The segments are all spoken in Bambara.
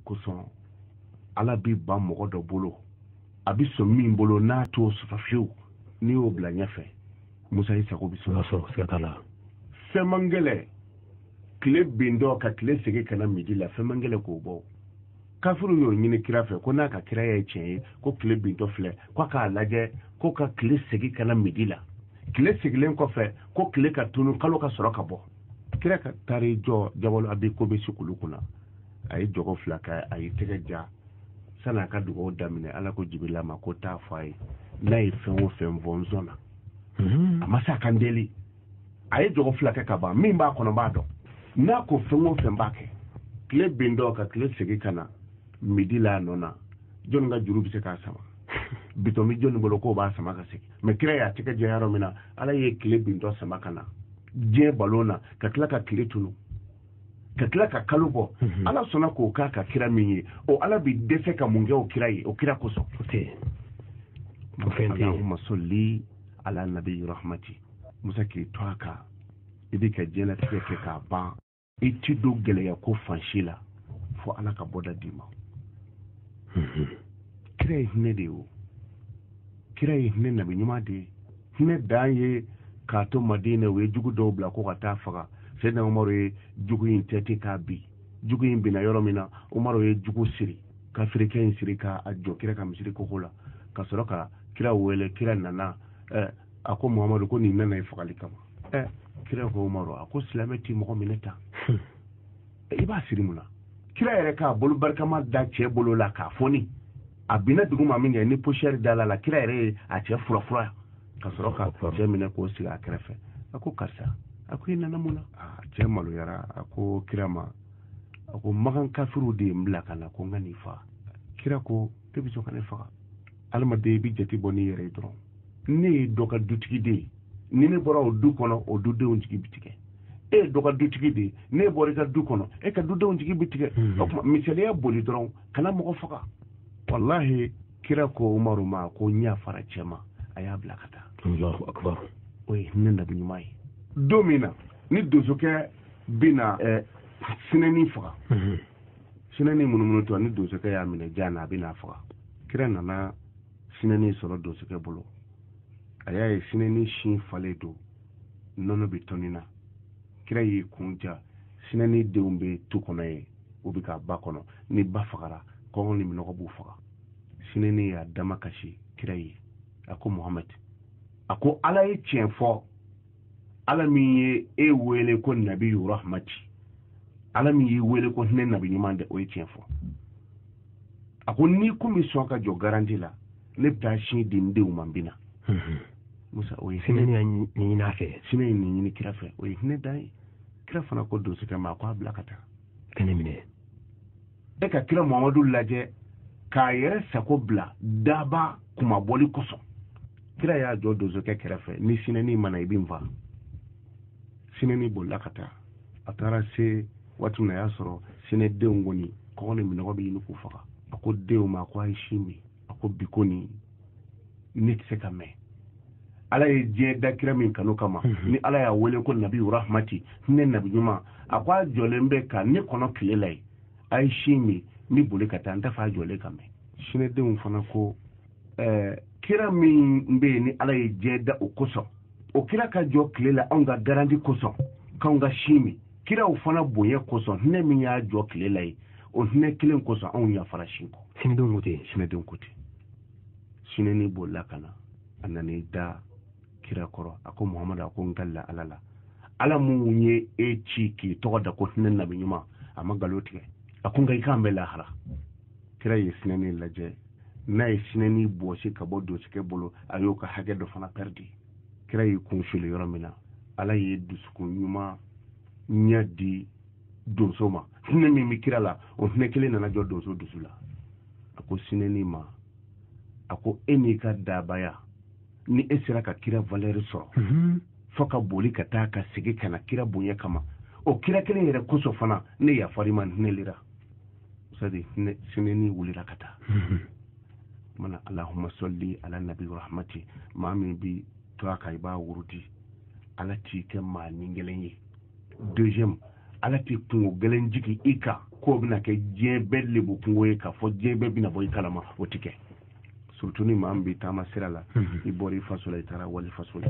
kosɔn ala bi ban mɔgɔ dɔ bolo a bi sɔn min bolo n'a t'o sɔrɔ fiyewu n'i y'o bila ɲɛfɛ Musa y'i sago bi sɔrɔ siga t'a la. fɛn man gɛlɛn tile bin dɔ ka tile segin ka na midi la fɛn man gɛlɛn k'o bɔ kafiru y'o ɲini kira fɛ ko n'a ka kira ye tiɲɛ ye ko tile bintɔ filɛ ko k'a lajɛ ko ka tile segin ka na midi la tile segilen kɔfɛ ko tile ka tunu kalo ka sɔrɔ ka bɔ kira ka taari jɔ jabalo abi ko bɛ sukulu kunna a ye jɔgɔ fila kɛ a ye tɛgɛ ja san'a ka dugawu daminɛ ala ko jibirila ma ko taa fɔ a ye n'a ye fɛn o fɛn fɔ n sɔnna a ma se a kan deli a ye jɔgɔ fila kɛ ka ban min b'a kɔnɔ b'a dɔn n'a ko fɛn o fɛn b'a kɛ tile bin dɔ ka tile segin ka na midi la nɔ na jɔnni ka juru bɛ se k'a sama bitɔn bɛ jɔnni bolo k'o b'a sama ka segin mɛ kira y'a tɛgɛ jɛ yɔrɔ min na ala ye tile bin dɔ sama ka na diɲɛ balon na ka tila ka tile tunu ka tila ka kalo bɔ ala sɔnna k'o k'a ka kira min ye o ala bi dɛsɛ ka mun kɛ o kira ye o kira kosɔn Allahumma salli ala nabi rahmati Musa k'i to a kan i bɛ ka diɲɛlatigɛ kɛ k'a ban i ti don gɛlɛya ko fan si la fo ala ka bɔda d'i ma kira ye hinɛ de ye o kira ye hinɛ nabi ɲuman de ye hinɛ dan ye k'a to Madina o ye jugu dɔw bila ko ka taa faga Sɛdina Umaru ye jugu in tɛti k'a bin jugu in binna yɔrɔ min na Umaru ye jugu siri kafirikɛ in siri k'a jɔ kira ka misiri koko la ka sɔrɔ ka kira wele kira nana a ko Muhamadu ko nin nana ye fagali kama kira ko Umaru a ko silamɛ ti mɔgɔ minɛ ta i b'a siri mun na kira yɛrɛ k'a bolo barikama da cɛ bolo la k'a fɔni a binna dugu ma min kɛ ni poussière dala la kira yɛrɛ ye a cɛ furafura ka sɔrɔ ka cɛ minɛ k'o sigi a kɛrɛfɛ a ko karisa a ko i nana mun na cɛ maloyara a ko kira ma a ko magan kafiru de ye n bila ka na ko n ka nin faga kira ko e bɛ sɔn ka ne faga adamaden i bɛ jate bɔ n'i yɛrɛ ye dɔrɔn ne ye dɔ ka dutigi de ye ni ne bɔra o du kɔnɔ o dudenw jigi bi tigɛ e ye dɔ ka dutigi de ye ne bɔra i ka du kɔnɔ e ka dudenw jigi bi tigɛ o tuma misaliya boli dɔrɔn kana mɔgɔ faga wallahi kira ko Umaru ma ko n y'a fara cɛ ma a y'a bila ka taa Allahu akbar o ye hinɛ nabi ɲuman ye don min na ni donsokɛ bɛna sinɛni faga sinɛni munumunu to ni donsokɛ y'a minɛ jan na a bɛna faga kira nana sinɛni sɔrɔ donsokɛ bolo a y'a ye sinɛni sin falen don nɔnɔ bɛ tɔni na kira y'i kun ja sinɛni denw bɛ tu kɔnɔ ye o bɛ k'a ba kɔnɔ ni ba fagara kɔngɔ ni minɔgɔ b'u faga sinɛni y'a dama kasi kira ye a ko Muhammad a ko ala ye tiɲɛ fɔ ala min ye e wele ko nabi rahmati ala min y'i wele ko hinɛ nabi ɲuman de o ye tiɲɛ fɔ a ko n'i kun bɛ sɔn ka jɔ garanti la ne bɛ taa sin di n denw ma n bɛ na Musa o ye sinɛ nin ɲini a fɛ sinɛ ye nin ɲini kira fɛ o ye hinɛ dan ye kira fana ko donsokɛ ma a ko a bila ka taa ka ne minɛ e ka kira Muhamadu lajɛ k'a yɛrɛ sago bila daba kumabɔli kosɔn kira y'a jɔ donsokɛ kɛrɛfɛ ni sinɛni mana i bɛ n faa sinɛni bolila ka taa a taara se waati min na a y'a sɔrɔ sinɛdenw kɔni kɔngɔ ni minɔgɔ bɛ ɲini k'u faga a ko denw ma ko a ye sin min a ko bi ko nin ne tɛ se ka mɛn ala ye diɲɛ da kira min kanu kama ni ala y'a wele ko nabi rahmati hinɛ nabi ɲuman a ko a jɔlen bɛ ka ne kɔnɔ tile la ye a ye sin min ni boli ka taa n t'a fɛ a jɔlen ka mɛn sinɛdenw fana ko kira min bɛ yen ni ala ye diɲɛ da o kosɔn o kira ka jɔ tile la anw ka garanti kosɔn k'anw ka sin min kiraw fana bonya kosɔn hinɛ min y'a jɔ tile la ye o hinɛ kelen kosɔn anw yafara sin kɔ sinɛdenw ko ten sinɛdenw ko ten sinɛni bolila ka na a nan'i da kira kɔrɔ a ko Muhamadu a ko n galila ala la ala mun ye e ci k'i tɔgɔ da ko hinɛ nabi ɲuman a ma nkalon tigɛ a ko nka i k'an bɛ lahara kira ye sinɛni lajɛ n'a ye sinɛni bɔsi ka bɔ donsokɛ bolo a y'o ka hakɛ dɔ fana pɛridi kira y'i kun fili yɔrɔ min na ala ye dusukun ɲuman ɲɛ di donso ma hinɛ min bɛ kira la o hinɛ kelen nana jɔ donso dusu la a ko sinɛni ma a ko e n'i ka dabaya ni e sera ka kira valeur sɔrɔ fo ka boli ka taa ka segin ka na kira bonya kama o kira kelen yɛrɛ kosɔn fana ne yafari ma hinɛ lera sadi sinɛni wulila ka taa mana Allahumma salli ala nabi rahmati maa min bi to a kan i b'a wuruti ala t'i kɛ maa ni gɛlɛn ye deuxième ala ti kungo gelen jigi ika ko bina ke jebe lebu kungo ika fo jebe bina boy kalama o tike surtout ni mambi tama sirala i bori fasola itara wali fasola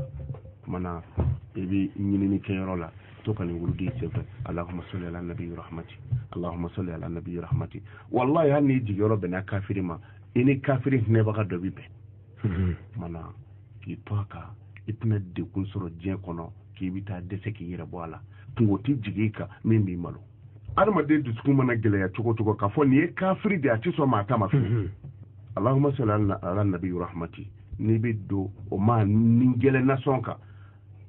mana ebi nyini ni kerola to kan wurudi sefe allahumma salli ala nabiyyi rahmati allahumma salli ala nabiyyi rahmati wallahi hanni jigoro bena kafiri ma ini kafiri ne baka dobi be mana ki toka itna de kun soro je kono ki bita dese ki yira bo ala tungo ti jigika mimbi malo adama de du tukuma na gele ya tuko ka fo ni kafiri de ati so mata ma fi allahumma salli ala nabiyyi rahmati ni biddo o ma ningele na sonka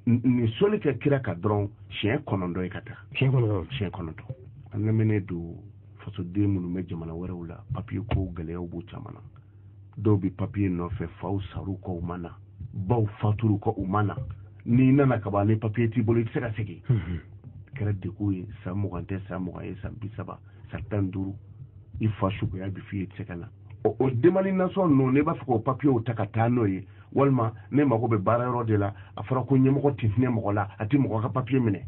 ni soli ka kira ka dron chien konondo e kata chien konondo anna mene do faso de munu me jamana warawla papier ko gele o bu chamana do bi papier no fe faw saru ko umana baw faturu ko umana ni nana ka ba ni papier ti bolo seka seki kera de ko e samu gante samu ga e sambi saba satanduru i fashu ko ya bi fi tsekana o demani naso no ne ba ko papier o takata no e walma ne mako be bara yoro de la afara ko nyemo ko tinne mo la ati mo ka papier mine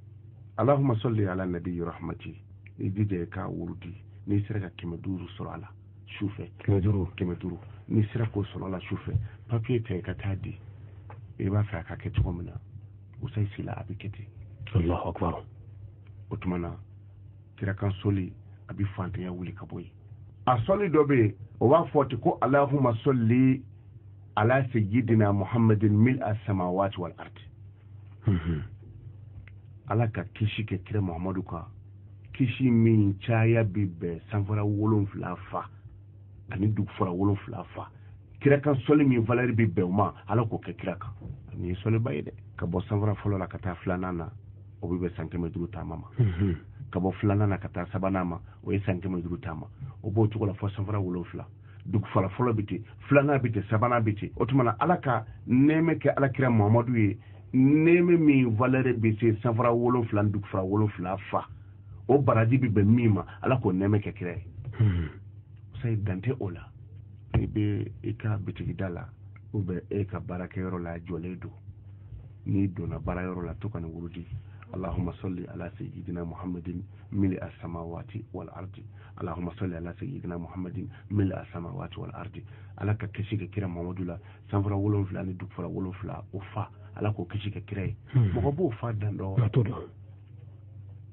allahumma salli ala nabiyyi rahmati idide ka wurdi ni sira keme duru surala shufe keme duru ni sira ko surala shufe papier te ka tadi e ba fa ka ke to mina usai sila abiketi allahu akbar otumana kira kan soli abi fante ya wuli kaboy a soli dobe o wa foti ko allahumma salli ala sayyidina muhammadin mil as-samawati wal ardi ala ka kishi ke kira muhammadu ka kishi min chaya bibe sanfara wolon flafa ani duk fara wolon flafa kira kan soli min valeri bibe ma ala ko ke kira ka ni soli bayde ka bo sanfara folo la kata flanana o bibe sankeme duru tamama ka bo flanana kata sabanama o e sankeme duru tama o bo tukola fo sanfara wolon fla duk fala folo biti flana biti sabana biti otumana alaka neme ke alakira muhammadu ye neme mi valere biti sanfara wolo flan duk fala wolo fla fa o baraji bi be mima alako neme ke kire sai dante ola ebe eka biti dala ube eka baraka yoro la joledo ni dona bara yoro la to kan wurudi اللهم صل على سيدنا محمد ملء السماوات والأرض اللهم صل على سيدنا محمد ملء السماوات والأرض على كشيك كرا محمد لا سنفرا ولون فلان دوك فرا ولون فلا وفا على كشيك كرا مغبو فا داندو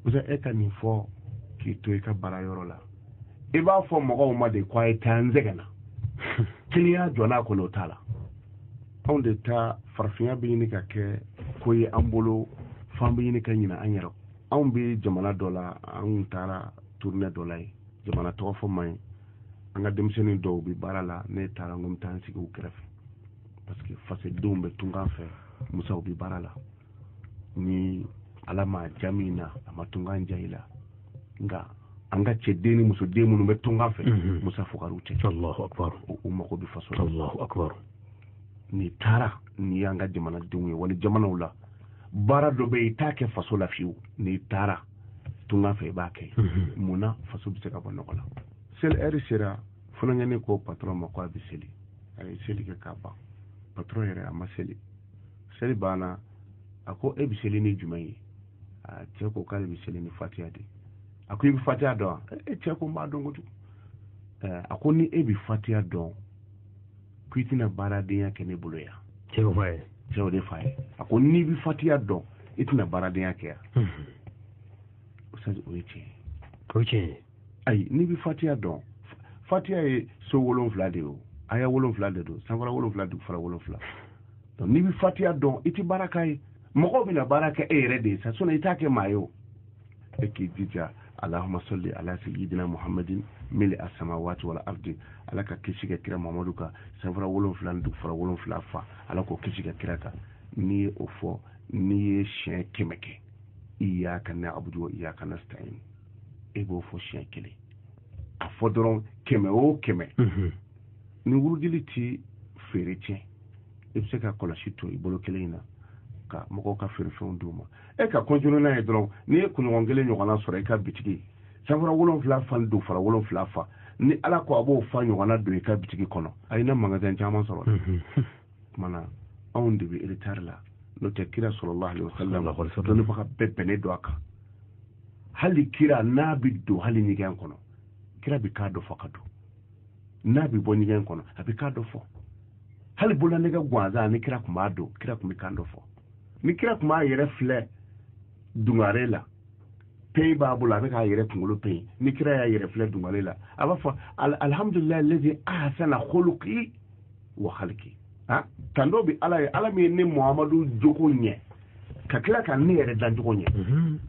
وذا اكا ني فو كي تويكا برا يورولا إبا فو مغو ما دي كواي تانزغنا كليا جونا كولو تالا on de ta farfiya binika ke koyi ambolo fambi ni kan yina anyaro an be jamana dola an tara tourner dola jamana to fo may anga demseni do bi barala ne tara ngom tan sigi u krefe parce que face dombe tunga fe musa bi barala ni alama jamina ama tunga njaila nga anga chedeni muso demu no tunga fe musa fukaru che allahu akbar umma ko bi faso allahu akbar ni tara ni anga jamana dunwe wani jamana ula bara do be itake faso la fiu ni tara tunga fe ba kai muna faso bi ka bonno kola sel eri sira fona ngene ko patron ma ko bi seli ay seli ke kaba patron ere ama seli bana ako e bi seli ni jumai a te ko kale bi seli ni fatiha de ako bi fatiha do e te ko ma do ngotu ako ni e bi fatiha do kuitina bara de ya kene buloya te ko fay jaw de fay ako ni bi fatiha do itina bara de ya ke ya usaji oche ay ni bi fatiha do fatiha e so wolon flade o aya wolon flade do sanfara wolon flade fara wolon flade donc ni bi fatiha do iti baraka e moko bi na baraka e rede sa sona itake mayo e ki dija allahumma salli ala sayyidina muhammadin mili as-samawati wal ardi alaka kishiga kira muhammadu ka sanfara wolon flade du fara wolon flade fa alako kishiga kira ka ni ofo ni shen kemeke iyyaka na'budu wa iyyaka nasta'in ebo fo shen kele a fodron keme o keme ni wurudiliti fereche ebse ka kola shito ibolo kelena ka moko ka ferfon duma e ka konjunu na edron ni kunu ngele nyogana sore ka bitigi sanfara wolon fla fan do fara wolon fla fa ni ala ko abo fa nyogana do ka bitigi kono ayina magasin chama soro mana on de bi retarla no te kira sallallahu alaihi wasallam to ne baka pepene do aka hali kira n'a bi don hali ɲɛgɛn kɔnɔ kira bi k'a dɔ fɔ ka don n'a bi bɔ ɲɛgɛn kɔnɔ a bi k'a dɔ fɔ hali bololanɛgɛ gansan ni kira tun b'a don kira tun bi kan dɔ fɔ ni kira tun b'a yɛrɛ filɛ dungare la peyi b'a bolo a bɛ k'a yɛrɛ kunkolo peyi ni kira y'a yɛrɛ filɛ dungare la a b'a fɔ alhamdulilayi lezi ahsana khuluqi wa khalqi kan dɔ bi ala ye ala min ye ne muhamadu jogo ɲɛ ka tila ka ne yɛrɛ dancogo ɲɛ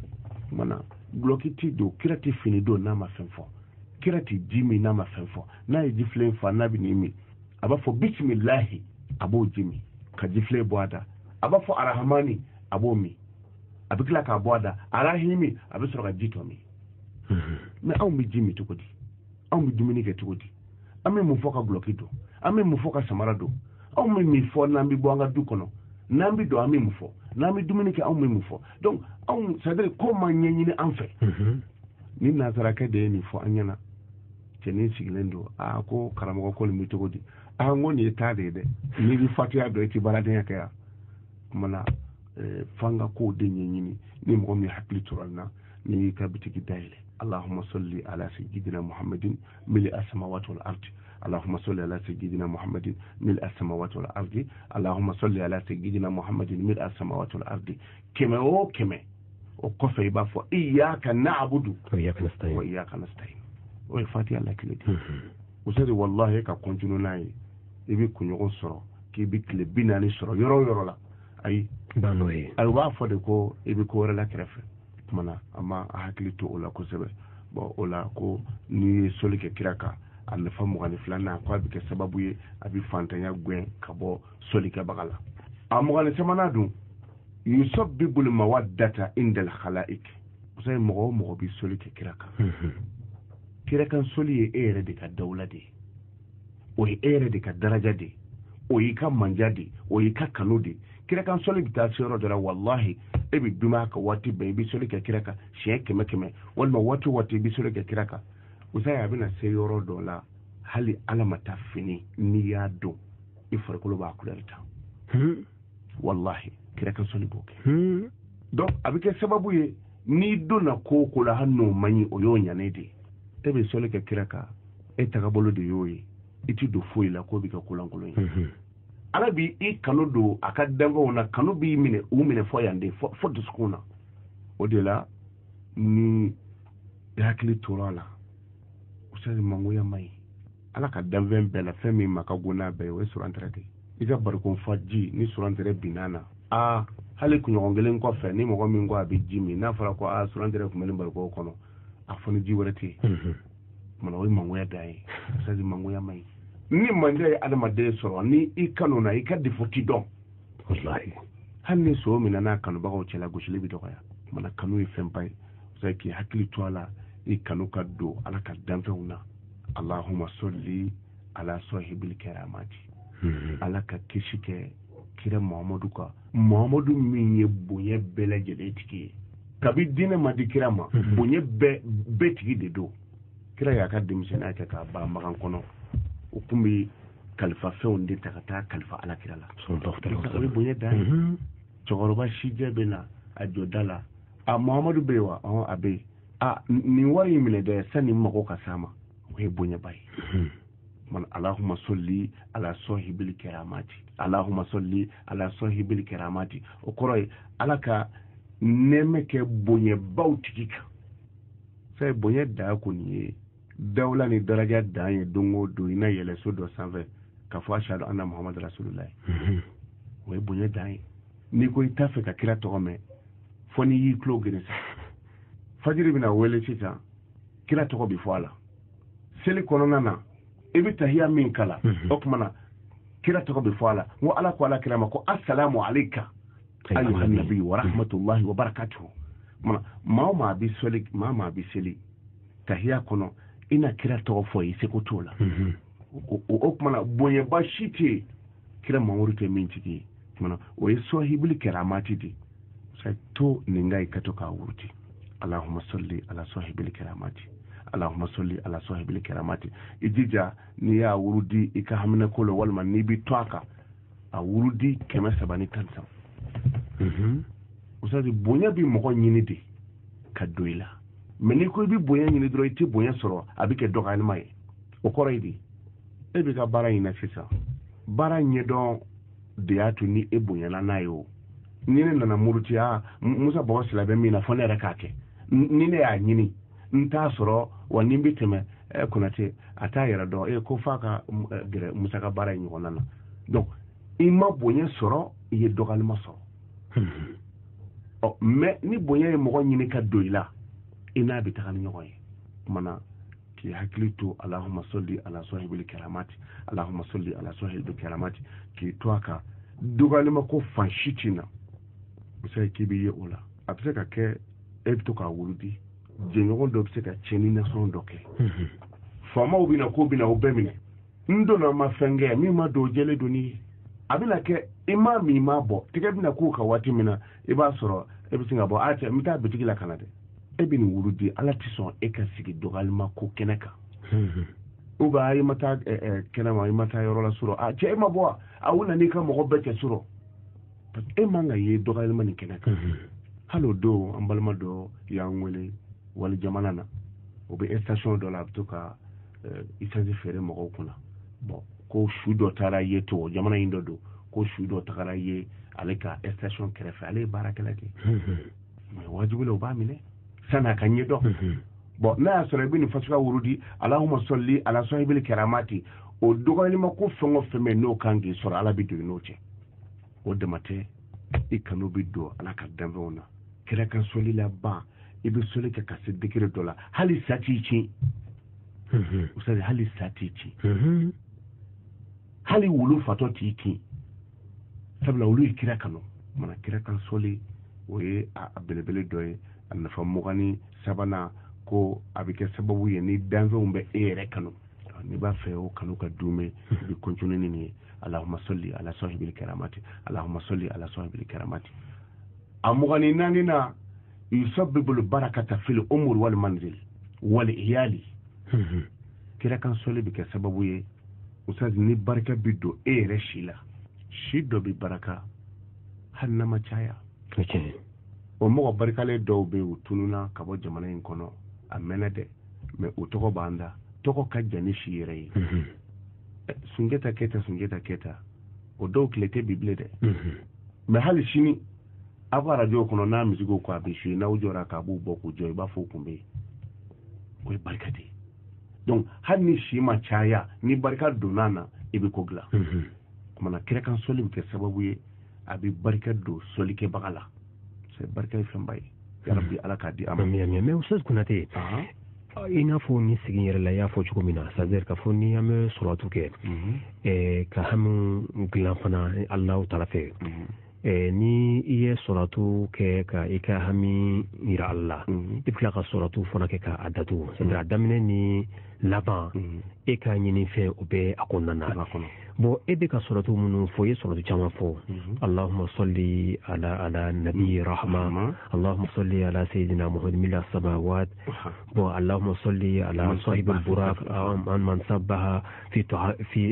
mana guloki ti don kira ti fini don n'a ma fɛn fɔ kira ti ji min n'a ma fɛn fɔ n'a ye jifilen fa n'a bi nin min a b'a fɔ bisimilahi a b'o ji min ka jifilen bɔ a da a b'a fɔ arahamani a b'o min a bɛ tila k'a bɔ a da arahimi a bɛ sɔrɔ ka ji tɔ min mɛ anw bɛ ji min cogo di anw bɛ dumuni kɛ cogo di an bɛ mun fɔ ka guloki don an bɛ mun fɔ ka samara don anw bɛ min fɔ n'an bɛ bɔ an ka du kɔnɔ n'an bɛ don an bɛ mun fɔ n'an bɛ dumuni kɛ anw bɛ mun fɔ donc anw c'est à dire ko ma ɲɛɲini an fɛ ni nasarakɛ de ye nin fɔ an ɲɛna cɛnin sigilen don ko karamɔgɔ ko nin bɛ cogo di ko nin ye taa de ye dɛ n'i bɛ fatiya dɔn i tɛ baaradenya kɛ yan kumana f'an ka kow de ɲɛɲini ni mɔgɔ min hakili tora nin na n'i y'i ka bitiki dayɛlɛ اللهم صل على سيدنا محمد ملء السماوات والأرض اللهم صل على سيدنا محمد ملء السماوات والأرض اللهم صل على سيدنا محمد ملء السماوات والأرض كما هو كما وقف يبقى إياك نعبد وإياك نستعين ويفاتي الله كلي وسيدي والله كونجنو ناي يبي كونيون سرو كي بي كلي بيناني سرو يرو لا أي بانوي أي وافو دكو يبي كورا لا كرفه mana amma a hakili to o la kosɛbɛ bon o la ko ni ye soli kɛ kira kan a nafa 22 ko a bɛ kɛ sababu ye a bɛ fantanya gɛn ka bɔ soli kɛbaga la a 23 dun yusabbibu al-mawaddata inda al-khalaiq musa ye mɔgɔ o mɔgɔ bɛ soli kɛ kira kan kira kan soli ye e yɛrɛ de ka dawla de o ye e yɛrɛ de ka daraja de o y'i ka manja de o y'i ka kanu de kira kan soli bɛ taa se yɔrɔ dɔ la wallahi e bi duma ka waati bɛɛ i bɛ soli kɛ kira kan siɲɛ 100 walima waati i bɛ soli kɛ kira kan musa a bɛna se yɔrɔ dɔ la hali ala ma taa fini n'i y'a dɔn i farikolo b'a couleur ta wallahi kira kan soli b'o kɛ donc a bɛ kɛ sababu ye n'i donna ko ko la hali n'o man ɲi o y'o ɲanen de e bɛ soli kɛ kira kan e tagabolo de y'o ye i ti don foyi la k'o bɛ kɛ kolankolon ye ala bi i kanu don a ka danfɛnw na kanu b'i minɛ u minɛ fɔ yan de fɔ dusukun na o de la ni i hakili tora a la o sɛ mangoya man ɲi ala ka danfɛn bɛɛ la fɛn min ma ka go n'a bɛɛ ye o ye surantigɛ de i ka barikon fa ji ni surantigɛ binna na hali kunɲɔgɔn kelen kɔfɛ ni mɔgɔ min ko a bɛ ji min n'a fɔra ko surantigɛ tun bɛ nin barikon kɔnɔ a fɔ ni ji wɛrɛ tɛ yen o ye mangoya dan ye o sɛ mangoya man ɲi ni manje ye adamaden sɔrɔ ni i kanu na i ka difoti dɔn wallahi hali ni so min n'a kanubagaw cɛla gosili bi dɔgɔya mana kanu ye fɛnba ye sai k'i hakili to a la i kanu ka don ala ka danfɛnw na allahumma salli ala sahibil karamati ala ka kisi kɛ kira muhamadu kan muhamadu min ye bonya bɛɛ lajɛlen tigi ye kabi diinɛ ma di kira ma bonya bɛɛ tigi de don kira y'a ka denmisɛnniya kɛ k'a ban magan kɔnɔ o tun bɛ kalifa fɛnw de ta ka taa kalifa alakira la o ye bonya dan ye cɛkɔrɔba sijɛ bɛ na a jɔ da la muhamadu bɛ yen wa a bɛ yen nin wari in minɛ dɛ sani mago ka s'a ma o ye bonyaba ye allahumma salli ala sahibil karamati allahumma salli ala sahibil karamati o kɔrɔ ye ala ka nɛɛmɛ kɛ bonyabaw tigi kan sai bonya da ko nin ye dawla ni daraja dan ye don o don i na yɛlɛ so dɔ sanfɛ ka fɔ ashhadu anna muhammadu rasulullah o ye bonya dan ye n'i ko i t'a fɛ ka kira tɔgɔ mɛn fɔ n'i y'i tulo geresa fajiri bɛna wele sisan kira tɔgɔ bi fɔ a la seli kɔnɔna na i bɛ tahiya min kala o tuma na kira tɔgɔ bi fɔ a la n ko ala ko ala kira ma ko assalamu alayka ayyuhan nabi wa rahmatullahi wa barakatuhu maa o maa bi seli tahiya kɔnɔ i na kira tɔgɔ fɔ i seko t'o la o tuma na bonyaba si tɛ kira mamadu tɛ min tigi ye tuma o ye sahibul karamati de sai to nin ga i ka to k'a wuruti allahumma salli ala sahibil karamati allahumma salli ala sahibil karamati i jija n'i y'a wurudi i ka hamina ko la walima n'i bi to a kan a wurudi 310 o sadi bonya bi mɔgɔ ɲini de ka don i la mais ni ko i bi bonya ɲini dɔrɔn i tɛ bonya sɔrɔ a bɛ kɛ dɔgɔyalima ye o kɔrɔ ye di e bɛ ka baara in na sisan baara ɲɛdɔn de y'a to ni e bonyana n'a ye o ni ne nana muruti Musa Bɔgɔ Sila bɛ min na fɔ ne yɛrɛ k'a kɛ ni ne y'a ɲini n t'a sɔrɔ wa ni n bɛ tɛmɛ Konate a t'a yɛrɛ dɔn ko f'a ka gɛrɛ Musa ka baara in ɲɔgɔnna na donc i ma bonya sɔrɔ i ye dɔgɔyalima sɔrɔ mais ni bonya ye mɔgɔ ɲini ka don i la i n'a bɛ taga ni ɲɔgɔn ye kumana k'i hakili to Allahumma salli ala sahibil karamati Allahumma salli ala sahibil karamati k'i to a kan dɔgɔyalima ko fan si t'i na o se k'i bɛ ye o la a bɛ se ka kɛ e bɛ to k'a wurudi jɛɲɔgɔn dɔ bɛ se ka tiɲɛni nasɔn dɔ kɛ faamaw bɛ na ko bɛ na o bɛɛ minɛ n donna ma fɛn kɛ min ma don jɛlen don ni ye a bɛna kɛ i ma min ma bɔ tigɛ bɛna k'u ka waati min na i b'a sɔrɔ e bɛ se ka bɔ a cɛ n bɛ taa bitigi la ka na dɛ e bɛ nin wurudi Ala tɛ sɔn e ka sigi dɔgɔyalima ko kɛnɛ kan ou bien i ma taa kɛnɛma i ma taa yɔrɔ la surɔ a cɛ e ma bɔ a u nana i ka mɔgɔ bɛɛ cɛ surɔ e man ka ye dɔgɔyalima nin kɛnɛ kan hali o don an balima dɔ y'an wele wali jamana na o bɛ station dɔ la a bɛ to ka essence feere mɔgɔw kunna bon ko su dɔ taara ye to jamana in dɔ don ko su dɔ tagara ye ale ka station kɛrɛfɛ ale ye baarakɛla de mais wajibi la o b'a minɛ san'a ka ɲɛdɔn bon n'a y'a sɔrɔ i bɛ nin fasuka wurudi Allahumma salli ala sahibil karamati o dɔgɔyalima ko fɛn o fɛn bɛ n'o kan k'i sɔrɔ Ala bɛ don i n'o cɛ o dama tɛ i kanu bɛ don Ala ka danfɛnw na kira ka sɔli la ban i bɛ sɔli kɛ ka se degré dɔ la hali sa t'i tiɲɛ o sari hali sa t'i tiɲɛ hali wulu fatɔ t'i tiɲɛ sabula olu ye kira kanu mana kira kan sɔli o ye a belebele dɔ ye a nafa 23 ko a bɛ kɛ sababu ye ni danfɛnw bɛ e yɛrɛ kanu n'i b'a fɛ o kanu ka dume i bɛ continuer ni nin ye Allahumma salli ala sahibil karamati Allahumma salli ala sahibil karamati a 24 na yusabbibul barakata fil umur wal manzil wal iyali kira kan sɔli bɛ kɛ sababu ye ustaz ni barika bɛ don e yɛrɛ si la si dɔ bɛ baraka hali n'a ma caya o mɔgɔ barikalen dɔw bɛ u tununa ka bɔ jamana in kɔnɔ a mɛnɛ dɛ mais o tɔgɔ b'an da tɔgɔ ka jan ni si yɛrɛ ye Sunjata Keta o dɔw tile tɛ bi bilen dɛ mais hali sini a b'a radio kɔnɔ n'a musique ko a bɛ jouer n'aw jɔra k'a b'u bɔ k'u jɔ i b'a fɔ o kun bɛ yen o ye barika de ye donc hali ni si ma caya ni barika donna na i bɛ ko dilan kumana kira kan sɔli bɛ kɛ sababu ye a bɛ barika don sɔlikɛbaga la c'est barika ye fɛnba ye ya rabbi Ala k'a di a ma mais Ustaz Konate i n'a fɔ ni segin yɛrɛ la i y'a fɔ cogo min na c'est-à-dire k'a fɔ ni an bɛ sɔrɔtu kɛ ka hami dilan fana Alahu Taala fɛ ni i ye sɔrɔtu kɛ ka i ka hami yira Ala la i bɛ tila ka sɔrɔtu fana kɛ k'a datugu c'est-à-dire a daminɛ ni laban e ka ɲini fɛn o bɛ a kɔnɔna na bon e bɛ ka sɔrɔtu minnu fɔ i ye sɔrɔtu caman fɔ Allahumma salli ala nabi rahma Allahumma salli ala sayyidina Muhammad mila samawat bon Allahumma salli ala sahibil burak man sabbaha fi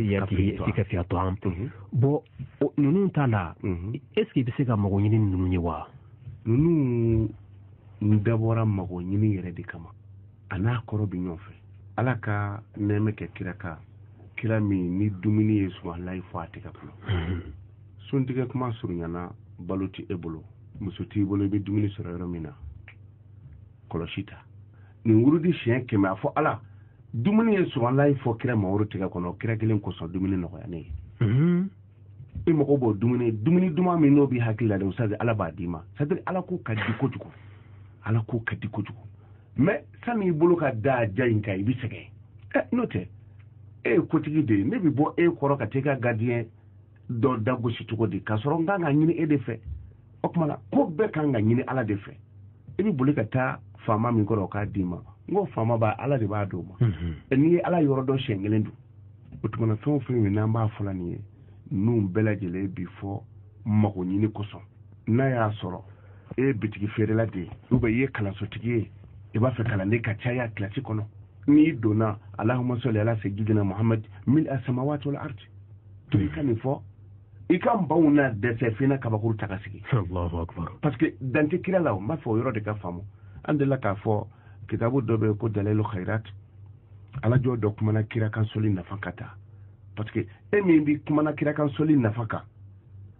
yadihi fika fi at'am bon ninnu ta la est-ce que i bɛ se ka mago ɲini ninnu ye wa ninnu dabɔra mago ɲini yɛrɛ de kama a n'a kɔrɔ bɛ ɲɔgɔn fɛ Ala ka nɛɛmɛ kɛ kira kan kira min ni dumuni ye subahanallahi fɔ a tɛgɛ kɔnɔ suntigɛ kuma surunyana balo tɛ e bolo muso t'i bolo i bɛ dumuni sɔrɔ yɔrɔ min na kɔlɔsi ta nin wurudi siɲɛ 100 a fɔ Ala dumuni ye subahanallahi fɔ kira Mamadu tɛgɛ kɔnɔ kira kelen kosɔn dumuni nɔgɔya ne ye i mago b'o dumuni duman min n'o b'i hakili la de ustaz Ala b'a d'i ma c'est-à-dire Ala ko ka di kojugu Ala ko ka di kojugu mais sani i bolo ka da ja in kan i bɛ sɛgɛn n'o tɛ e ye kotigi de ye ne bɛ bɔ e kɔrɔ ka taa i ka gardien dɔ dagosi cogo di k'a sɔrɔ n kan ka ɲini e de fɛ o tuma na ko bɛɛ kan ka ɲini Ala de fɛ i bɛ boli ka taa faama min kɔrɔ o k'a d'i ma n ko faama b'a Ala de b'a d'o ma n'i ye Ala yɔrɔ dɔ siɲɛ 1 don o tuma na fɛn o fɛn min n'an b'a fɔ la nin ye ninnu bɛɛ lajɛlen bi fɔ mago ɲini kosɔn n'a y'a sɔrɔ e ye bitigi feerela de ye ou bien i ye kalansotigi ye i b'a fɛ kalanden ka caya kilasi kɔnɔ n'i donna Allahumma salli ala sayyidina Muhammad mil as-samawati wal ardi to i ka nin fɔ i ka baw na dɛsɛ fina kabakuru ta ka sigi Allahu akbar parce que dante kira la n b'a fɔ o yɔrɔ de ka faamu an delila k'a fɔ kitabu dɔ bɛ ko dalilu khairat ala jɔ dɔ kumana kira kan soli nafa ka taa parce que e min bi kumana kira kan soli nafa kan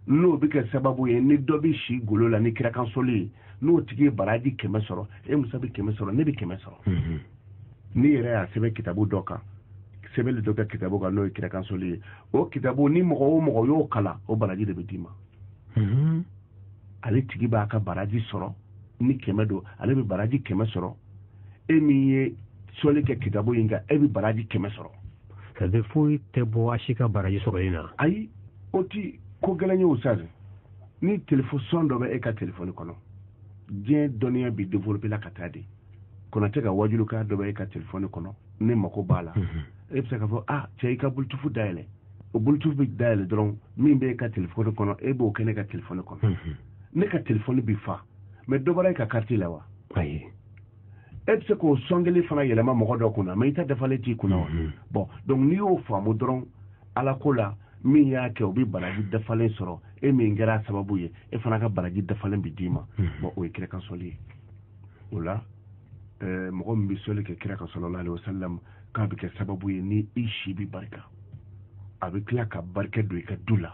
n'o bɛ kɛ sababu ye ni dɔ bɛ si golo la ni kira kan soli n'o tigi ye baraji 100 sɔrɔ e musa bɛ 100 sɔrɔ ne bɛ 100 sɔrɔ ni yɛrɛ y'a sɛbɛn kitabu dɔ kan sɛbɛnli dɔ kɛ kitabu kan n'o ye kira kan soli ye o kitabu ni mɔgɔ o mɔgɔ y'o kala o baraji de bɛ d'i ma ale tigi b'a ka baraji sɔrɔ ni 100 don ale bɛ baraji 100 sɔrɔ e min ye soli kɛ kitabu in kan e bɛ baraji 100 sɔrɔ. ça veut foyi tɛ bɔ a si ka baraji sɔrɔli na. ayi o ti ko gɛlɛn ye o sa ni téléphone dɔ bɛ e ka téléphone kɔnɔ diɲɛ dɔnniya bi développer la ka taa de Konate ka wajulu ka dɔ bɛ e ka téléphone kɔnɔ ne mako b'a la e bɛ se k'a fɔ cɛ i ka bluetooth dayɛlɛ o bluetooth bɛ dayɛlɛ dɔrɔn min bɛ e ka téléphone kɔnɔ e b'o kɛ ne ka téléphone kɔnɔ ne ka téléphone bi fa mais dɔ bɔra e ka carte la wa ayi e bɛ se k'o sɔngeli fana yɛlɛma mɔgɔ dɔ kunna mais i ta dafalen t'i kunna wa bon donc n'i y'o faamu dɔrɔn ala ko la min y'a kɛ o bɛ baraji dafalen sɔrɔ e min kɛra sababu ye e fana ka baraji dafalen bi d'i ma bon o ye kira ka sɔli ye o la mɔgɔ min bɛ sɔli kɛ kira ka sallallahu alaihi wasallam k'a bɛ kɛ sababu ye ni i si bi barika a bɛ tila ka barika don i ka du la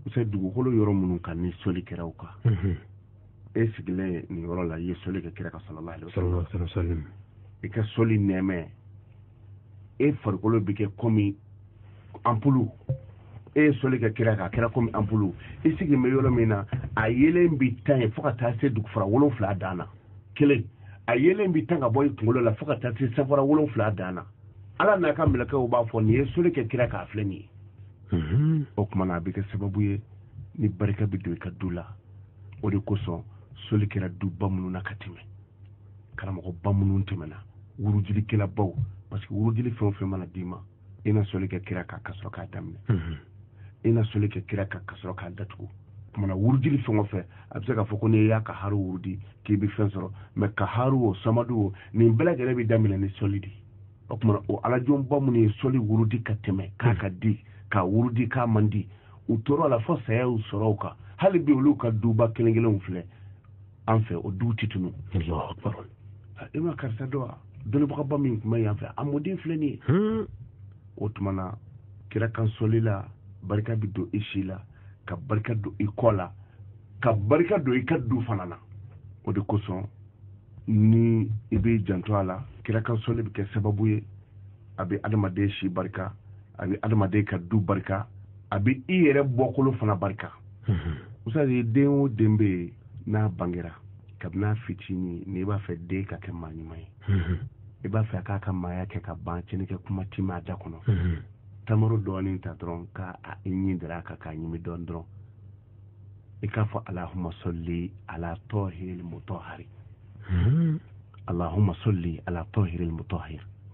musa dugukolo yɔrɔ minnu kan ni sɔli kɛra o kan e sigilen nin yɔrɔ la i ye sɔli kɛ kira ka sallallahu alaihi wasallam i ka sɔli nɛmɛ e farikolo bɛ kɛ komi ampulu e sɔli kɛ kira kan a kɛra komi ampulu i sigilen bɛ yɔrɔ min na a yelen bi tan ye fo ka taa se dugufara 7 dan na kelen a yelen bi tan ka bɔ i kunkolo la fo ka taa se safara 7 dan na ala n'a ka mɛlɛkɛw b'a fɔ nin ye sɔli kɛ kira kan a filɛ nin ye o tuma na a bɛ kɛ sababu ye ni barika bɛ don i ka du la o de kosɔn sɔli kɛra duba minnu na ka tɛmɛ karamɔgɔba minnu tɛmɛna wurujilikɛlabaw parce que wurujili fɛn o fɛn mana d'i ma i na sɔli kɛ kira kan ka sɔrɔ k'a daminɛ i na sɔli kɛ kira kan ka sɔrɔ k'a datugu o tuma na wurujili fɛn o fɛn a bɛ se k'a fɔ ko n'i y'a ka haru wurudi k'i bɛ fɛn sɔrɔ mais ka haru o samadu o nin bɛɛ lajɛlen bɛ daminɛ ni sɔli de o tuma na o alajɔnba minnu ye sɔli wurudi ka tɛmɛ k'a ka di ka wurudi k'a man di u tora a la fo saya y'u sɔrɔ o kan hali bi olu ka duba kelen kelenw filɛ an fɛ o du tɛ tunu i ma karisa dɔn wa dɔnnibagaba min tun bɛ yan fɛ a mɔden filɛ nin ye o tuma na kira kan sɔli la barika bɛ don i si la ka barika don i kɔ la ka barika don i ka du fana na o de kosɔn ni i bɛ janto a la kira kan sɔli bɛ kɛ sababu ye a bɛ adamaden si barika a bɛ adamaden ka du barika a bɛ i yɛrɛ bɔkolo fana barika musa de den o den bɛ yen n'a bangera kabini fitinin n'i b'a fɛ den ka kɛ maa ɲuman ye i b'a fɛ k'a ka maaya kɛ ka ban cɛnnikɛ kuma ti ma da kɔnɔ tamaro dɔɔnin ta dɔrɔn k'a ɲi dara a kan k'a ɲimi dɔɔnin dɔrɔn i k'a fɔ alahuma sɔli ala tɔhiril mutahhari alahuma sɔli ala tɔhiril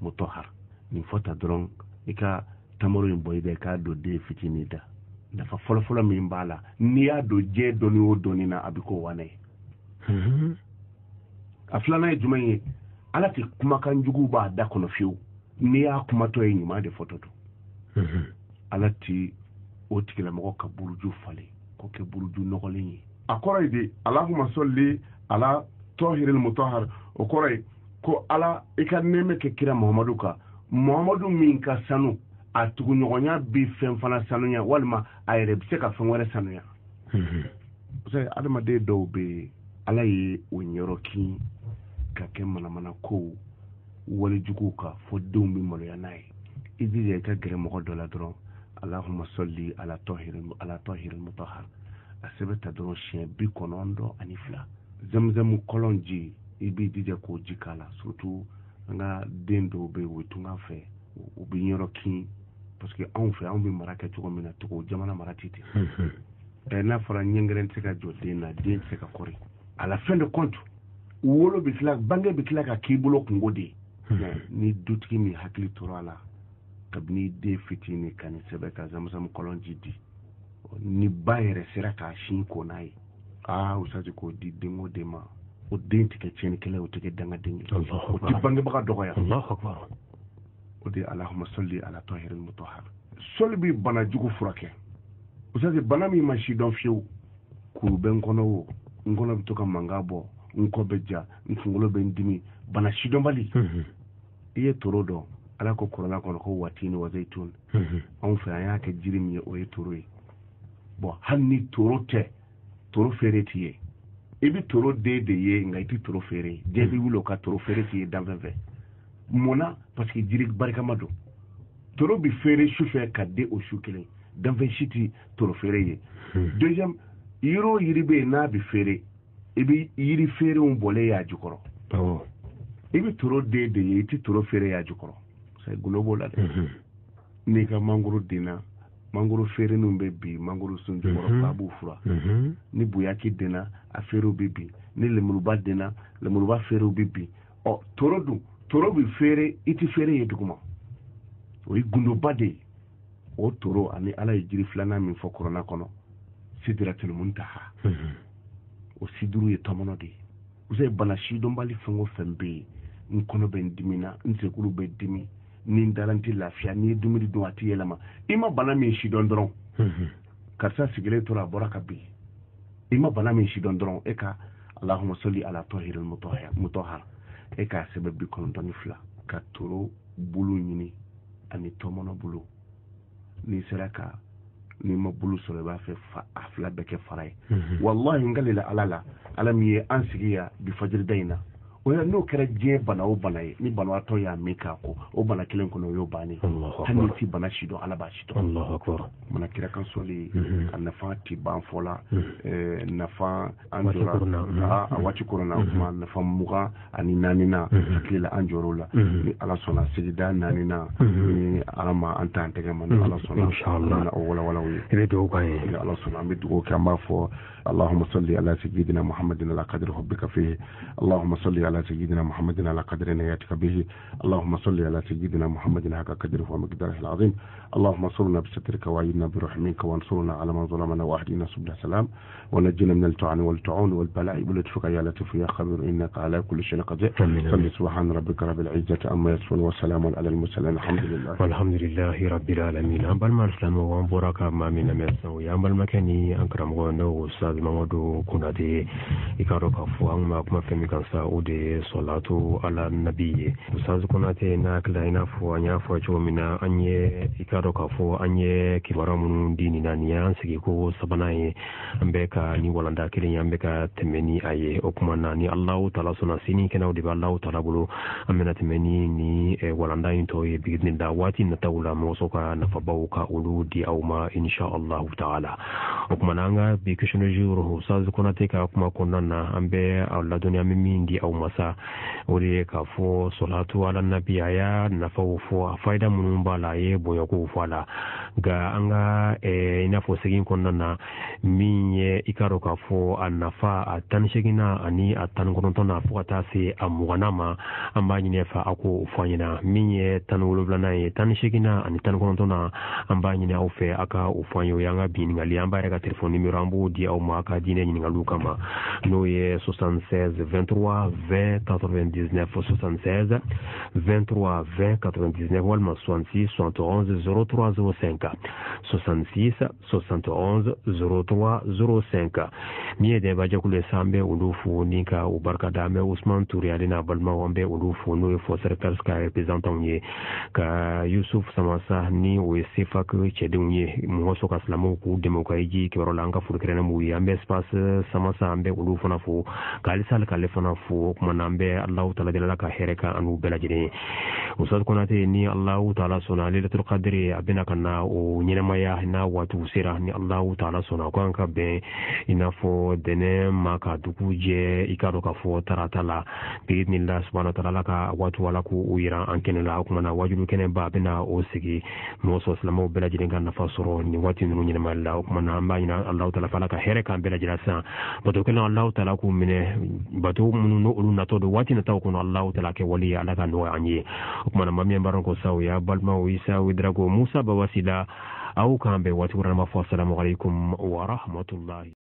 mutahhar nin fɔta dɔrɔn i ka tamaro in bɔ i bɛ k'a don den fitinin da nafa fɔlɔfɔlɔ min b'a la n'i y'a don diɲɛ dɔɔni o dɔɔni na a bɛ k'o wane ye a filanan ye jumɛn ye ala tɛ kumakan jugu b'a da kɔnɔ fiyewu n'i y'a kumatɔ ye ɲuman de fɔtɔ don ala tɛ o tigilamɔgɔ ka buruju falen k'o kɛ buruju nɔgɔlen ye a kɔrɔ ye de alahuma sɔli ala tɔhiril mutahhar o kɔrɔ ye ko ala i ka nɛɛmɛ kɛ kira muhamadu kan muhamadu min ka sanu a tuguɲɔgɔnya bi fɛn fana sanuya walima a yɛrɛ bɛ se ka fɛn wɛrɛ sanuya adamaden dɔw bɛ yen ala ye o ɲɛrɔ kin ka kɛ manamana kow walijuguw ka fɔ denw bɛ maloya n'a ye i jija i ka gɛrɛ mɔgɔ dɔ la dɔrɔn alahuma sɔli ala tɔhiril mutahhar a sɛbɛn ta dɔrɔn siɲɛ 92 zamzamu kɔlɔn ji i b'i jija k'o ji k'a la surtout an ka den dɔw bɛ yen o tunga fɛ u bɛ ɲɛrɔ kin parce que anw fɛ anw bɛ mara kɛ cogo min na togo jamana mara tɛ ten n'a fɔra ɲɛngɛrɛn tɛ se ka jɔ den na den tɛ se ka kɔri à la fin de compte wolo bɛ tila bange bɛ tila ka k'i bolo kungo de ye ni dutigi min hakili tora a la kabini den fitinin ka nin sɛbɛn ka zamzamu kɔlɔn ji di ni ba yɛrɛ sera k'a sin ko n'a ye usaji k'o di den o den ma o den tɛ kɛ tiɲɛnikɛla ye o tɛ kɛ dangaden ye o tɛ bangebaga dɔgɔya o de alahuma sɔli ala tɔhiril mutahhar sɔli bɛ bana jugu furakɛ usaji bana min ma si dɔn fiyewu kuru bɛ n kɔnɔ o n kɔnɔ bɛ to ka mankan bɔ nko bɛ ja nkunkolo bɛ dimi bana sidɔnbali i ye toro dɔn ala ko kuranna kɔnɔ ko watini wa zaytun anw fɛ an y'a kɛ jiri min ye o ye toro ye bon hali ni toro tɛ toro feere t'i ye i bɛ toro den de ye nka i tɛ toro feere den bɛ wuli o ka toro feere t'i ye danfɛn fɛ munna parce que jiri barikama don toro bi feere su fɛ ka di o su kelen danfɛn si tɛ toro feere ye deuxième yiri o yiri bɛ yen n'a bi feere i bɛ yiri feerew bɔlen y'a jukɔrɔ i bɛ toro den de ye i tɛ toro feere y'a jukɔrɔ c'est golo b'o la dɛ n'i ka mangoro denna mangoro feereninw bɛ bin mangoro sun jukɔrɔ ba b'u fura ni buyaki denna a feerew bɛ bin ni lemuruba denna lemuruba feerew bɛ bin ɔ toro dun toro bi feere i tɛ feere ye duguma o ye gundoba de ye o toro ani ala ye jiri filanan min fɔ kuranna kɔnɔ sidratul muntaha o siduru ye tɔmɔnɔ de ye o ye bana sidɔnbali fɛn o fɛn bɛ yen n kɔnɔ bɛ n dimina n sekulu bɛ dimi ni n dara n tɛ lafiya n'i ye dumuni dun a tɛ yɛlɛma i ma bana min sidɔn dɔrɔn karisa sigilen tora a bɔra ka bin i ma bana min sidɔn dɔrɔn e ka allahumma salli ala tahiril mutahhar e k'a sɛbɛn 92 ka toro bulu ɲini ani tɔmɔnɔ bulu n'i sera ka n'i ma bulu sɔrɔ i b'a fɛ a fila bɛɛ kɛ fara ye wallahi n galila ala la ala min ye an sigi yan bi fajirida in na o la n'o kɛra diɲɛ bana o bana ye ni banabaatɔ y'a min k'a ko o bana kelen kɔnɔ o y'o bannen hali n'i ti bana si dɔn ala b'a si dɔn mana kira kan sɔli a nafa ti ban fɔ la nafa an jɔra a waati kɔrɔna o tuma nafa 24 na hakili la an jɔr'o la ni ala sɔnna sigida 4 na ni ala ma an t'an tɛgɛ ma ni ala sɔnna o walawalaw ye i bɛ dugawu k'an ye ni ala sɔnna an bɛ dugawu kɛ an b'a fɔ اللهم صل على سيدنا محمد على قدر حبك فيه اللهم صل على سيدنا محمد على قدر نياتك به اللهم صل على سيدنا محمد حق قدره ومقداره العظيم اللهم انصرنا بسترك وعيدنا برحمك وانصرنا على من ظلمنا واهدنا سبل السلام ونجنا من الطعن والطعون والبلاء بلطفك يا لطيف يا خبير انك على كل شيء قدير صل سبحان ربك رب العزه عما يصفون وسلام على المرسلين الحمد لله والحمد لله رب العالمين بل ما الاسلام وبركه ما من مسو يا بل مكاني انكرم غنو استاذ Mamadu Kunade ikaro kafu an ma kuma femi kansa o de salatu ala nabiyye ustaz Kunate na kala ina fu anya fu cho mina anye ikaro kafu anye kibaramun dini na niya sigi ko sabana ye ambeka ni walanda kilin ambeka temeni aye o kuma na ni Allah taala suna sini kana o de Allah taala bulu amena temeni ni walanda into ye bigni da wati na tawla mo soka na fabauka uludi au ma insha Allah taala o kuma nanga bi kishino ustaz Kunate ka kuma kunna ambe alla dunya mimindi au masa uri ka fo salatu ala nabiya ya na fo faida munun bala ye boyo ko fala ga anga ina fo sigin kunna minye ikaro ka fo annafa atan shigina ani atan kunto na fo ta se amuganama amba nyine fa ako ufanyina minye tan wulubla ye tan shigina ani tan kunto na amba nyine au fe aka ufanyo yanga biningali amba reka telefoni numero ambu di au maka dine nyingalu kama no ye 76 23 20 99 76 23 20 99 walma 66 71 0305 66 71 0305 miye de baje kule sambe ulufu nika ubarka dame Usman Touré alina balma wambe ulufu no fo serpels ka representant ye ka Yusuf Samasa ni o sifa ko chedunye mo so ka islamu ku demokraji ki rolanga furkrena mu yambe espace Samasa ambe ulufu na fu kalisal kalefana fu kuma nambe Allah taala de la ka hereka anu belajini ustad Kunate ni Allah taala sona lailatul qadri abina kana o nyinama ya na watu sira ni Allah taala sona ko anka be inafo dene maka dukuje ikado ka fo taratala biidnillah subhanahu wa ta'ala ka watu wala ku uira ankene la kuma na wajulu kene ba bina o sigi mo so islamu belajini kan nafasoro ni wati nu nyinama la kuma na amba ina Allah taala fala ka hereka belajina sa bato kana Allah taala ku mine bato munu ulu na to do wati na taw kuna Allah taala ke wali ala ka no anye kuma na mamia baranko saw ya balma o isa widrago Musa bawasila au kambe watu rama fa assalamu alaikum wa rahmatullahi